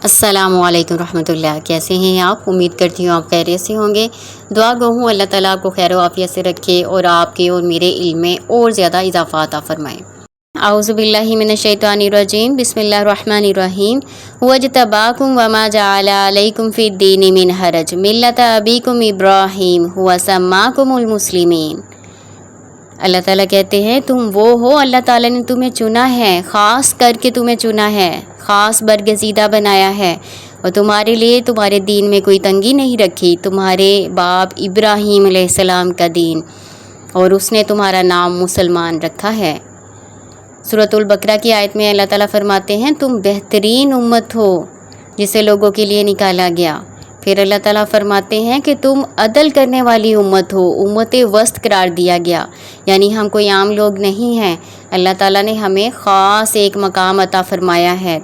السلام علیکم رحمۃ اللہ، کیسے ہیں آپ؟ امید کرتی ہوں آپ خیریت سے ہوں گے۔ دعا گو ہوں اللہ تعالیٰ آپ کو خیر و عافیت سے رکھے اور آپ کے اور میرے علم میں اور زیادہ اضافہ عطا فرمائے۔ اعوذ باللہ من الشیطان الرجیم، بسم اللہ الرحمن الرحیم۔ وَاجْتَبَاكُمْ وَمَا جَعَلَ عَلَيْكُمْ فِي الدِّينِ مِنْ حَرَجٍ مِلَّةَ أَبِيكُمْ إِبْرَاهِيمَ وَسَمَّاكُمُ الْمُسْلِمِينَ۔ اللہ تعالیٰ کہتے ہیں تم وہ ہو، اللہ تعالیٰ نے تمہیں چنا ہے، خاص کر کے تمہیں چنا ہے، خاص برگزیدہ بنایا ہے، اور تمہارے لیے تمہارے دین میں کوئی تنگی نہیں رکھی، تمہارے باپ ابراہیم علیہ السلام کا دین، اور اس نے تمہارا نام مسلمان رکھا ہے۔ سورۃ البقرہ کی آیت میں اللہ تعالیٰ فرماتے ہیں تم بہترین امت ہو جسے لوگوں کے لیے نکالا گیا۔ پھر اللہ تعالیٰ فرماتے ہیں کہ تم عدل کرنے والی امت ہو، امت وسط قرار دیا گیا، یعنی ہم کوئی عام لوگ نہیں ہیں، اللہ تعالیٰ نے ہمیں خاص ایک مقام عطا فرمایا ہے۔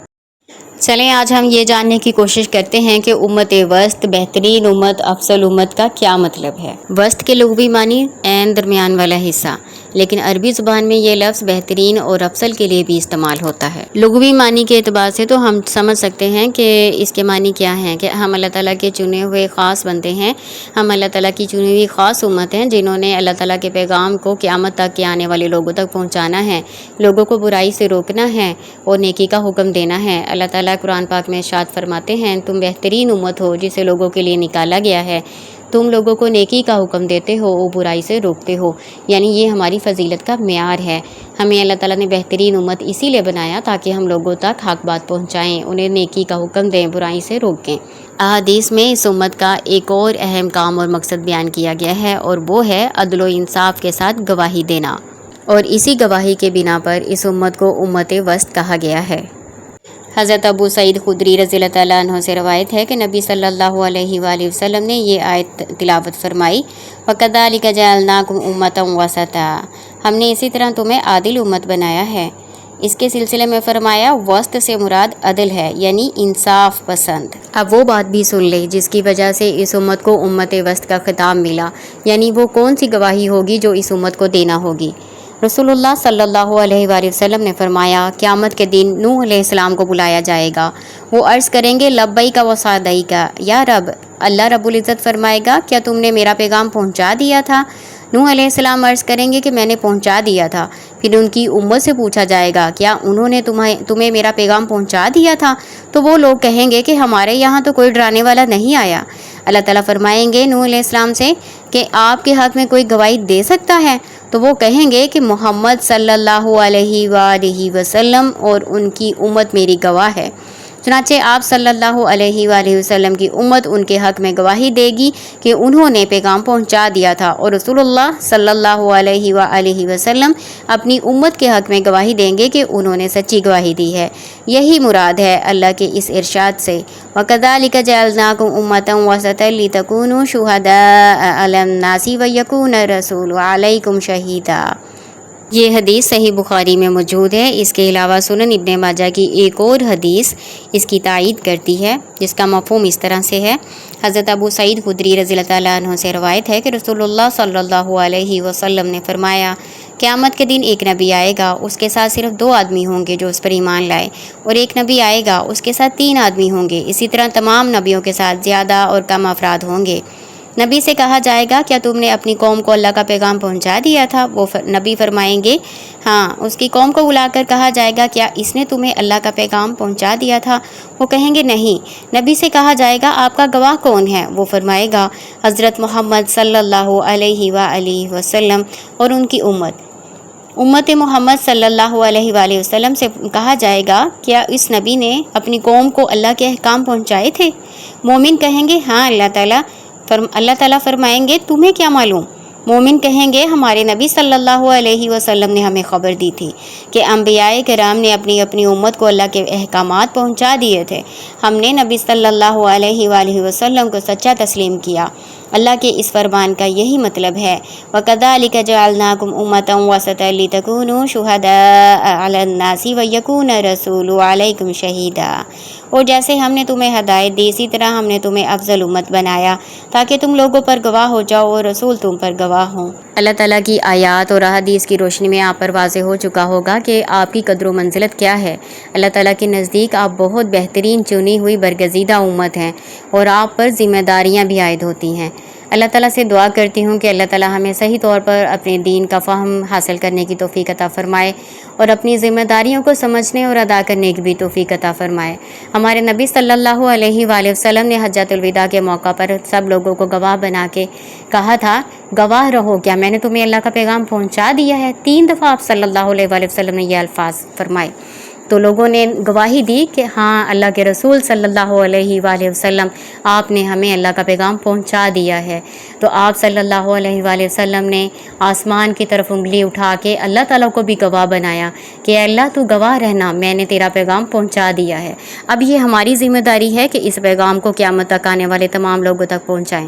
چلیں آج ہم یہ جاننے کی کوشش کرتے ہیں کہ امت وسط، بہترین امت، افضل امت کا کیا مطلب ہے۔ وسط کے لغوی معنی عین درمیان والا حصہ، لیکن عربی زبان میں یہ لفظ بہترین اور افضل کے لیے بھی استعمال ہوتا ہے۔ لغوی معنی کے اعتبار سے تو ہم سمجھ سکتے ہیں کہ اس کے معنی کیا ہیں، کہ ہم اللہ تعالیٰ کے چنے ہوئے خاص بندے ہیں، ہم اللہ تعالیٰ کی چنی ہوئی خاص امت ہیں جنہوں نے اللہ تعالیٰ کے پیغام کو قیامت تک کے آنے والے لوگوں تک پہنچانا ہے، لوگوں کو برائی سے روکنا ہے اور نیکی کا حکم دینا ہے۔ اللہ تعالیٰ قرآن پاک میں ارشاد فرماتے ہیں تم بہترین امت ہو جسے لوگوں کے لیے نکالا گیا ہے، تم لوگوں کو نیکی کا حکم دیتے ہو اور برائی سے روکتے ہو، یعنی یہ ہماری فضیلت کا معیار ہے۔ ہمیں اللہ تعالیٰ نے بہترین امت اسی لیے بنایا تاکہ ہم لوگوں تک حق بات پہنچائیں، انہیں نیکی کا حکم دیں، برائی سے روکیں۔ احادیث میں اس امت کا ایک اور اہم کام اور مقصد بیان کیا گیا ہے، اور وہ ہے عدل و انصاف کے ساتھ گواہی دینا، اور اسی گواہی کے بنا پر اس امت کو امت وسط کہا گیا ہے۔ حضرت ابو سعید خدری رضی اللہ تعالیٰ عنہ سے روایت ہے کہ نبی صلی اللہ علیہ وآلہ وسلم نے یہ آیت تلاوت فرمائی، وَكَذَلِكَ جَعَلْنَاكُمْ أُمَّةً وَسَطًا، ہم نے اسی طرح تمہیں عادل امت بنایا ہے۔ اس کے سلسلے میں فرمایا وسط سے مراد عدل ہے، یعنی انصاف پسند۔ اب وہ بات بھی سن لے جس کی وجہ سے اس امت کو امت وسط کا خطاب ملا، یعنی وہ کون سی گواہی ہوگی جو اس امت کو دینا ہوگی۔ رسول اللہ صلی اللہ علیہ وآلہ وسلم نے فرمایا قیامت کے دن نوح علیہ السلام کو بلایا جائے گا، وہ عرض کریں گے لبیک و سعدیک یا رب۔ اللہ رب العزت فرمائے گا کیا تم نے میرا پیغام پہنچا دیا تھا؟ نوح علیہ السلام عرض کریں گے کہ میں نے پہنچا دیا تھا۔ پھر ان کی امت سے پوچھا جائے گا کیا انہوں نے تمہیں میرا پیغام پہنچا دیا تھا؟ تو وہ لوگ کہیں گے کہ ہمارے یہاں تو کوئی ڈرانے والا نہیں آیا۔ اللہ تعالیٰ فرمائیں گے نوح علیہ السلام سے کہ آپ کے حق میں کوئی گواہی دے سکتا ہے؟ تو وہ کہیں گے کہ محمد صلی اللہ علیہ وآلہ وسلم اور ان کی امت میری گواہ ہے۔ چنانچہ آپ صلی اللہ علیہ وآلہ وسلم کی امت ان کے حق میں گواہی دے گی کہ انہوں نے پیغام پہنچا دیا تھا، اور رسول اللہ صلی اللہ علیہ وآلہ وسلم اپنی امت کے حق میں گواہی دیں گے کہ انہوں نے سچی گواہی دی ہے۔ یہی مراد ہے اللہ کے اس ارشاد سے، وَكَذَلِكَ جَعَلْنَاكُمْ أُمَّةً وَسَطًا لِتَكُونُوا شُهَدَاءَ عَلَى النَّاسِ وَيَكُونَ الرَّسُولُ عَلَيْكُمْ شَهِيدًا۔ یہ حدیث صحیح بخاری میں موجود ہے۔ اس کے علاوہ سنن ابن ماجہ کی ایک اور حدیث اس کی تائید کرتی ہے، جس کا مفہوم اس طرح سے ہے۔ حضرت ابو سعید خدری رضی اللہ تعالیٰ عنہ سے روایت ہے کہ رسول اللہ صلی اللہ علیہ وسلم نے فرمایا قیامت کے دن ایک نبی آئے گا، اس کے ساتھ صرف 2 آدمی ہوں گے جو اس پر ایمان لائے، اور ایک نبی آئے گا اس کے ساتھ 3 آدمی ہوں گے، اسی طرح تمام نبیوں کے ساتھ زیادہ اور کم افراد ہوں گے۔ نبی سے کہا جائے گا کیا تم نے اپنی قوم کو اللہ کا پیغام پہنچا دیا تھا؟ وہ نبی فرمائیں گے ہاں۔ اس کی قوم کو بلا کر کہا جائے گا کیا اس نے تمہیں اللہ کا پیغام پہنچا دیا تھا؟ وہ کہیں گے نہیں۔ نبی سے کہا جائے گا آپ کا گواہ کون ہے؟ وہ فرمائے گا حضرت محمد صلی اللہ علیہ وآلہ وسلم اور ان کی امت محمد صلی اللہ علیہ وآلہ وسلم سے کہا جائے گا کیا اس نبی نے اپنی قوم کو اللہ کے احکام پہنچائے تھے؟ مومن کہیں گے ہاں اللہ تعالیٰ فرمائیں گے تمہیں کیا معلوم؟ مومن کہیں گے ہمارے نبی صلی اللہ علیہ وسلم نے ہمیں خبر دی تھی کہ انبیاء کرام نے اپنی امت کو اللہ کے احکامات پہنچا دیے تھے، ہم نے نبی صلی اللہ علیہ وآلہ وسلم کو سچا تسلیم کیا۔ اللہ کے اس فرمان کا یہی مطلب ہے، وَكَذَلِكَ جَعَلْنَاكُمْ أُمَّةً وَسَطًا لِتَكُونُوا شُهَدَاءَ عَلَى النَّاسِ وَيَكُونَ الرَّسُولُ عَلَيْكُمْ شَهِيدًا، اور جیسے ہم نے تمہیں ہدایت دی اسی طرح ہم نے تمہیں افضل امت بنایا تاکہ تم لوگوں پر گواہ ہو جاؤ اور رسول تم پر گواہ گواہ ہوں۔ اللہ تعالیٰ کی آیات اور احادیث کی روشنی میں آپ پر واضح ہو چکا ہوگا کہ آپ کی قدر و منزلت کیا ہے۔ اللہ تعالیٰ کے نزدیک آپ بہت بہترین چنی ہوئی برگزیدہ امت ہیں اور آپ پر ذمہ داریاں بھی عائد ہوتی ہیں۔ اللہ تعالیٰ سے دعا کرتی ہوں کہ اللہ تعالیٰ ہمیں صحیح طور پر اپنے دین کا فہم حاصل کرنے کی توفیق عطا فرمائے اور اپنی ذمہ داریوں کو سمجھنے اور ادا کرنے کی بھی توفیق عطا فرمائے۔ ہمارے نبی صلی اللہ علیہ وآلہ وسلم نے حجۃ الوداع کے موقع پر سب لوگوں کو گواہ بنا کے کہا تھا، گواہ رہو، کیا میں نے تمہیں اللہ کا پیغام پہنچا دیا ہے؟ 3 دفعہ آپ صلی اللہ علیہ وآلہ وسلم نے یہ الفاظ فرمائے، تو لوگوں نے گواہی دی کہ ہاں اللہ کے رسول صلی اللہ علیہ وآلہ وسلم آپ نے ہمیں اللہ کا پیغام پہنچا دیا ہے۔ تو آپ صلی اللہ علیہ وآلہ وسلم نے آسمان کی طرف انگلی اٹھا کے اللہ تعالیٰ کو بھی گواہ بنایا کہ اے اللہ تو گواہ رہنا، میں نے تیرا پیغام پہنچا دیا ہے۔ اب یہ ہماری ذمہ داری ہے کہ اس پیغام کو قیامت تک آنے والے تمام لوگوں تک پہنچائیں۔